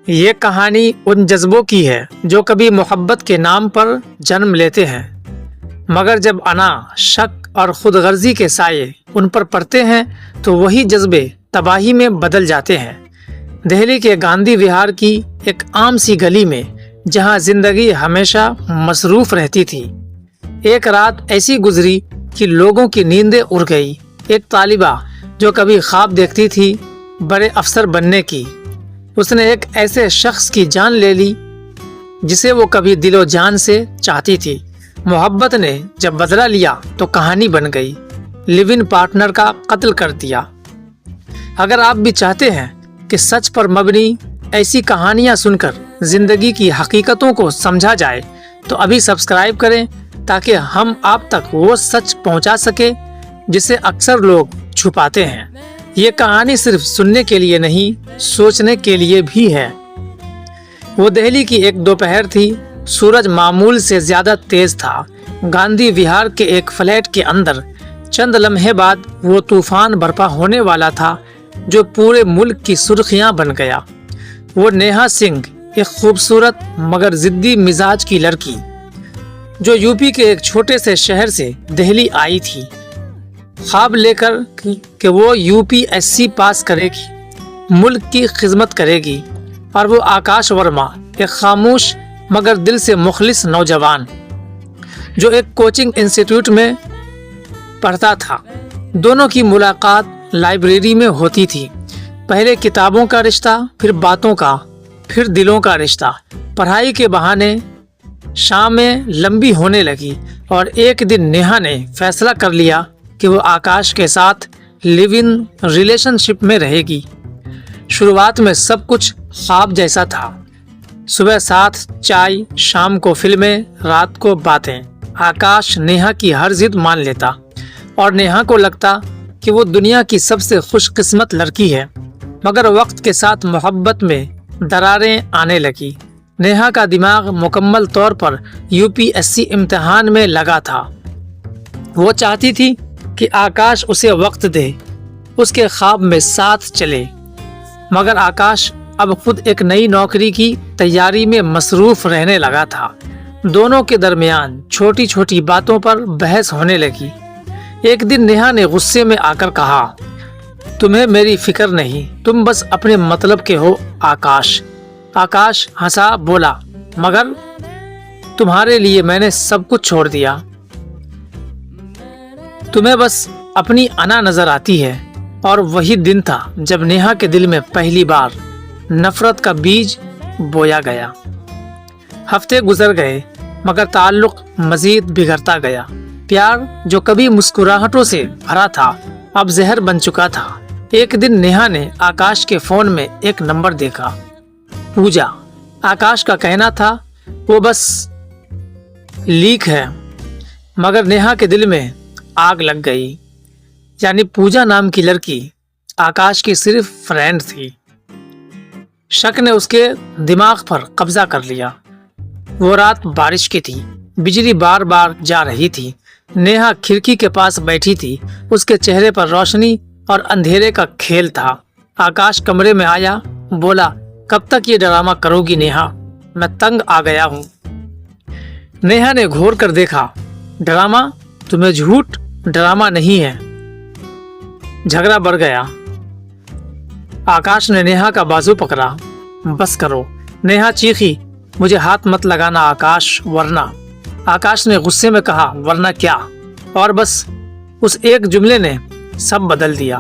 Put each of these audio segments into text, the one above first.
یہ کہانی ان جذبوں کی ہے جو کبھی محبت کے نام پر جنم لیتے ہیں، مگر جب انا، شک اور خود غرضی کے سائے ان پر پڑتے ہیں تو وہی جذبے تباہی میں بدل جاتے ہیں۔ دہلی کے گاندھی وہار کی ایک عام سی گلی میں جہاں زندگی ہمیشہ مصروف رہتی تھی، ایک رات ایسی گزری کہ لوگوں کی نیندیں اڑ گئی۔ ایک طالبہ جو کبھی خواب دیکھتی تھی بڑے افسر بننے کی، اس نے ایک ایسے شخص کی جان لے لی جسے وہ کبھی دل و جان سے چاہتی تھی۔ محبت نے جب بدلہ لیا تو کہانی بن گئی، لیو ان پارٹنر کا قتل کر دیا۔ اگر آپ بھی چاہتے ہیں کہ سچ پر مبنی ایسی کہانیاں سن کر زندگی کی حقیقتوں کو سمجھا جائے تو ابھی سبسکرائب کریں تاکہ ہم آپ تک وہ سچ پہنچا سکے جسے اکثر لوگ چھپاتے ہیں۔ یہ کہانی صرف سننے کے لیے نہیں، سوچنے کے لیے بھی ہے۔ وہ دہلی کی ایک دوپہر تھی، سورج معمول سے زیادہ تیز تھا۔ گاندھی وہار کے ایک فلیٹ کے اندر چند لمحے بعد وہ طوفان برپا ہونے والا تھا جو پورے ملک کی سرخیاں بن گیا۔ وہ نیہا سنگھ، ایک خوبصورت مگر ضدی مزاج کی لڑکی جو یو پی کے ایک چھوٹے سے شہر سے دہلی آئی تھی، خواب لے کر کہ وہ یو پی ایس سی پاس کرے گی، ملک کی خدمت کرے گی، اور وہ آکاش ورما، ایک خاموش مگر دل سے مخلص نوجوان جو ایک کوچنگ انسٹیٹیوٹ میں پڑھتا تھا۔ دونوں کی ملاقات لائبریری میں ہوتی تھی، پہلے کتابوں کا رشتہ، پھر باتوں کا، پھر دلوں کا رشتہ۔ پڑھائی کے بہانے شامیں لمبی ہونے لگی اور ایک دن نیہا نے فیصلہ کر لیا کہ وہ آکاش کے ساتھ لیو ان ریلیشن شپ میں رہے گی۔ شروعات میں سب کچھ خواب جیسا تھا، صبح ساتھ چائے، شام کو فلمیں، رات کو باتیں۔ آکاش نیہا کی ہر ضد مان لیتا اور نیہا کو لگتا کہ وہ دنیا کی سب سے خوش قسمت لڑکی ہے، مگر وقت کے ساتھ محبت میں دراریں آنے لگی۔ نیہا کا دماغ مکمل طور پر یو پی ایس سی امتحان میں لگا تھا۔ وہ چاہتی تھی کہ آکاش اسے وقت دے، اس کے خواب میں ساتھ چلے، مگر آکاش اب خود ایک نئی نوکری کی تیاری میں مصروف رہنے لگا تھا۔ دونوں کے درمیان چھوٹی چھوٹی باتوں پر بحث ہونے لگی۔ ایک دن نیہا نے غصے میں آ کر کہا، تمہیں میری فکر نہیں، تم بس اپنے مطلب کے ہو آکاش۔ آکاش ہنسا، بولا، مگر تمہارے لیے میں نے سب کچھ چھوڑ دیا، تمہیں بس اپنی انا نظر آتی ہے۔ اور وہی دن تھا جب نیہا کے دل میں پہلی بار نفرت کا بیج بویا گیا۔ ہفتے گزر گئے مگر تعلق مزید بگڑتا گیا۔ پیار جو کبھی مسکراہٹوں سے بھرا تھا اب زہر بن چکا تھا۔ ایک دن نیہا نے آکاش کے فون میں ایک نمبر دیکھا، پوجا۔ آکاش کا کہنا تھا وہ بس لیک ہے، مگر نیہا کے دل میں آگ لگ گئی، یعنی پوجا نام کی لڑکی آکاش کی صرف فرینڈ تھی۔ شک نے اس کے دماغ پر قبضہ کر لیا۔ وہ رات بارش کی تھی، بجلی بار بار جا رہی تھی۔ نیہا کھڑکی کے پاس بیٹھی تھی، اس کے چہرے پر روشنی اور اندھیرے کا کھیل تھا۔ آکاش کمرے میں آیا، بولا، کب تک یہ ڈرامہ کرو گی نیہا؟ میں تنگ آ گیا ہوں۔ نیہا نے گھور کر دیکھا، ڈرامہ؟ تمہیں جھوٹ، ڈرامہ نہیں ہے۔ جھگڑا بڑھ گیا۔ آکاش نے نیہا کا بازو پکڑا، بس کرو۔ نیہا چیخی، مجھے ہاتھ مت لگانا آکاش، ورنہ۔ آکاش نے غصے میں کہا، ورنہ کیا؟ اور بس اس ایک جملے نے سب بدل دیا۔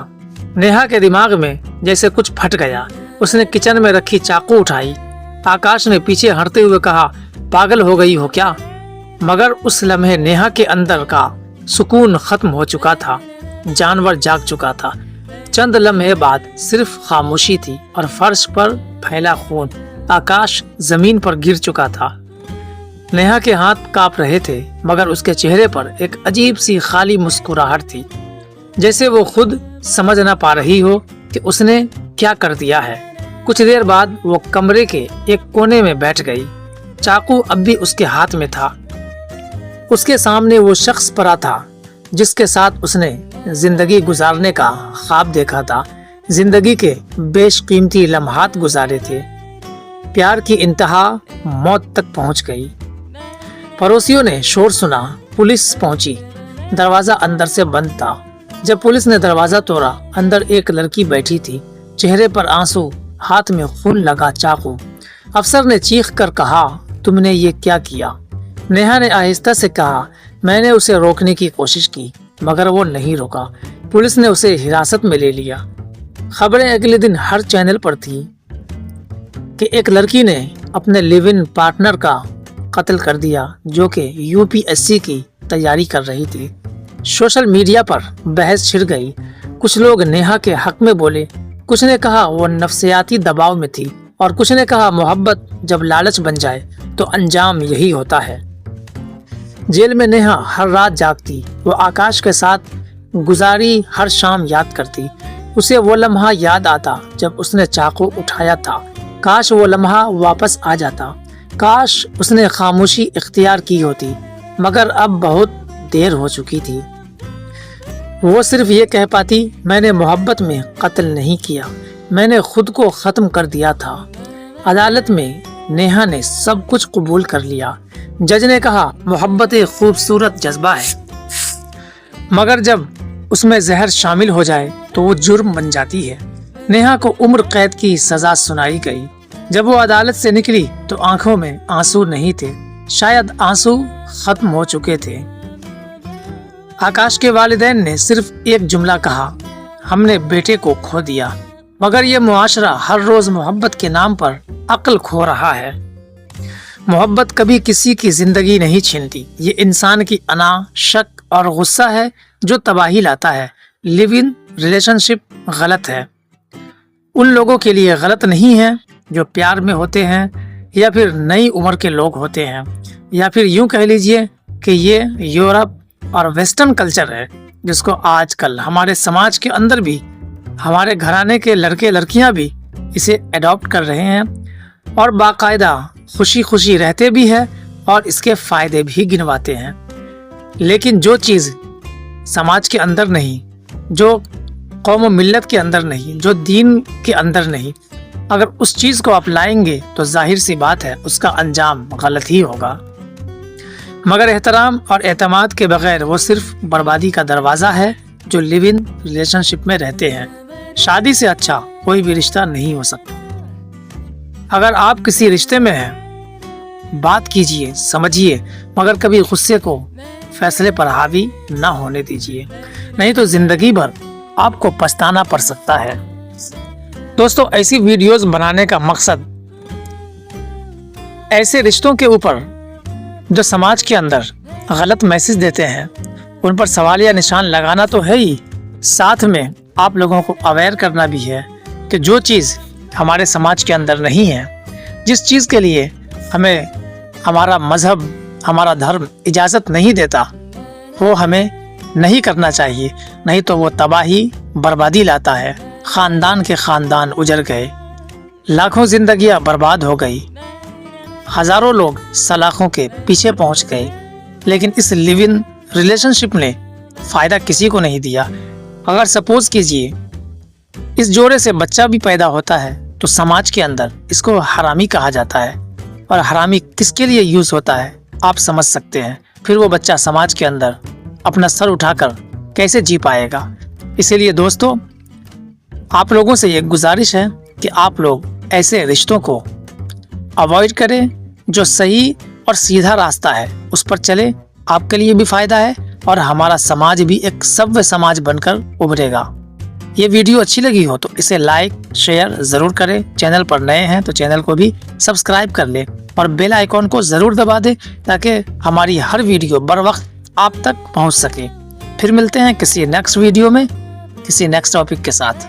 نیہا کے دماغ میں جیسے کچھ پھٹ گیا۔ اس نے کچن میں رکھی چاقو اٹھائی۔ آکاش نے پیچھے ہٹتے ہوئے کہا، پاگل ہو گئی ہو کیا؟ مگر اس لمحے نیہا کے اندر کا سکون ختم ہو چکا تھا، جانور جاگ چکا تھا۔ چند لمحے بعد صرف خاموشی تھی اور فرش پر پھیلا خون۔ آکاش زمین پر گر چکا تھا۔ نیہا کے ہاتھ کانپ رہے تھے مگر اس کے چہرے پر ایک عجیب سی خالی مسکراہٹ تھی، جیسے وہ خود سمجھ نہ پا رہی ہو کہ اس نے کیا کر دیا ہے۔ کچھ دیر بعد وہ کمرے کے ایک کونے میں بیٹھ گئی۔ چاقو اب بھی اس کے ہاتھ میں تھا۔ اس کے سامنے وہ شخص پڑا تھا جس کے ساتھ اس نے زندگی گزارنے کا خواب دیکھا تھا، زندگی کے بیش قیمتی لمحات گزارے تھے۔ प्यार की इंतहा मौत तक पहुंच गई। पड़ोसियों ने शोर सुना, पुलिस पहुंची। दरवाजा अंदर से बंद था। जब पुलिस ने दरवाजा तोड़ा, अंदर एक लड़की बैठी थी, चेहरे पर आंसू, हाथ में खून लगा चाकू। अफसर ने चीख कर कहा, तुमने ये क्या किया? नेहा ने आहिस्ता से कहा, मैंने उसे रोकने की कोशिश की मगर वो नहीं रुका। पुलिस ने उसे हिरासत में ले लिया। खबरें अगले दिन हर चैनल पर थी कि एक लड़की ने अपने लिव इन पार्टनर का कत्ल कर दिया जो कि यूपीएससी की तैयारी कर रही थी। सोशल मीडिया पर बहस छिड़ गई। कुछ लोग नेहा के हक में बोले, कुछ ने कहा वो नफ्सियाती दबाव में थी और कुछ ने कहा मोहब्बत जब लालच बन जाए तो अंजाम यही होता है। जेल में नेहा हर रात जागती, वो आकाश के साथ गुजारी हर शाम याद करती। उसे वो लम्हा याद आता जब उसने चाकू उठाया था। काश वो लम्हा वापस आ जाता, काश उसने खामोशी इख्तियार की होती, मगर अब बहुत देर हो चुकी थी। वो सिर्फ ये कह पाती, मैंने मोहब्बत में कत्ल नहीं किया, मैंने खुद को ख़त्म कर दिया था। अदालत में नेहा ने सब कुछ कबूल कर लिया। जज ने कहा, मोहब्बत एक खूबसूरत जज्बा है, मगर जब उसमें जहर शामिल हो जाए तो वो जुर्म बन जाती है। नेहा को उम्र कैद की सजा सुनाई गई। जब वो अदालत से निकली तो आंखों में आंसू नहीं थे, शायद आंसू खत्म हो चुके थे। आकाश के वालिदैन ने सिर्फ एक जुमला कहा, हमने बेटे को खो दिया। मगर ये मुआशरा हर रोज मोहब्बत के नाम पर अक्ल खो रहा है। मोहब्बत कभी किसी की जिंदगी नहीं छीनती, ये इंसान की अना, शक और गुस्सा है जो तबाही लाता है। लिव इन रिलेशनशिप गलत है। उन लोगों के लिए गलत नहीं है जो प्यार में होते हैं या फिर नई उम्र के लोग होते हैं, या फिर यूं कह लीजिए कि ये यूरोप और वेस्टर्न कल्चर है जिसको आजकल हमारे समाज के अंदर भी, हमारे घराने के लड़के लड़कियां भी इसे अडॉप्ट कर रहे हैं और बाकायदा खुशी खुशी रहते भी हैं और इसके फायदे भी गिनवाते हैं। लेकिन जो चीज़ समाज के अंदर नहीं, जो कौम और मिल्लत के अंदर नहीं, जो दीन के अंदर नहीं, अगर उस चीज़ को आप लाएंगे तो जाहिर सी बात है उसका अंजाम गलत ही होगा। मगर एहतराम और एतमाद के बगैर वो सिर्फ बर्बादी का दरवाज़ा है जो लिव इन रिलेशनशिप में रहते हैं। शादी से अच्छा कोई भी रिश्ता नहीं हो सकता। अगर आप किसी रिश्ते में हैं, बात कीजिए, समझिए, मगर कभी गुस्से को फैसले पर हावी ना होने दीजिए, नहीं तो जिंदगी भर आपको पछताना पड़ सकता है। दोस्तों, ऐसी वीडियोस बनाने का मकसद ऐसे रिश्तों के ऊपर जो समाज के अंदर गलत मैसेज देते हैं उन पर सवालिया निशान लगाना तो है ही, साथ में आप लोगों को अवेयर करना भी है कि जो चीज़ हमारे समाज के अंदर नहीं है, जिस चीज़ के लिए हमें हमारा मज़हब, हमारा धर्म इजाज़त नहीं देता, वो हमें नहीं करना चाहिए, नहीं तो वो तबाही बर्बादी लाता है। ख़ानदान के ख़ानदान उजड़ गए, लाखों जिंदगियां बर्बाद हो गई, हज़ारों लोग सलाखों के पीछे पहुंच गए, लेकिन इस लिव इन रिलेशनशिप ने फ़ायदा किसी को नहीं दिया। अगर सपोज कीजिए इस जोड़े से बच्चा भी पैदा होता है तो समाज के अंदर इसको हरामी कहा जाता है, और हरामी किसके लिए यूज़ होता है आप समझ सकते हैं। फिर वो बच्चा समाज के अंदर अपना सर उठाकर कैसे जी पाएगा। इसीलिए दोस्तों, आप लोगों से ये गुजारिश है कि आप लोग ऐसे रिश्तों को अवॉइड करें, जो सही और सीधा रास्ता है उस पर चले, आपके लिए भी फ़ायदा है और हमारा समाज भी एक सभ्य समाज बनकर उभरेगा। ये वीडियो अच्छी लगी हो तो इसे लाइक शेयर ज़रूर करें। चैनल पर नए हैं तो चैनल को भी सब्सक्राइब कर लें और बेल आइकॉन को ज़रूर दबा दें ताकि हमारी हर वीडियो बर वक्त आप तक पहुंच सके। फिर मिलते हैं किसी नेक्स्ट वीडियो में किसी नेक्स्ट टॉपिक के साथ।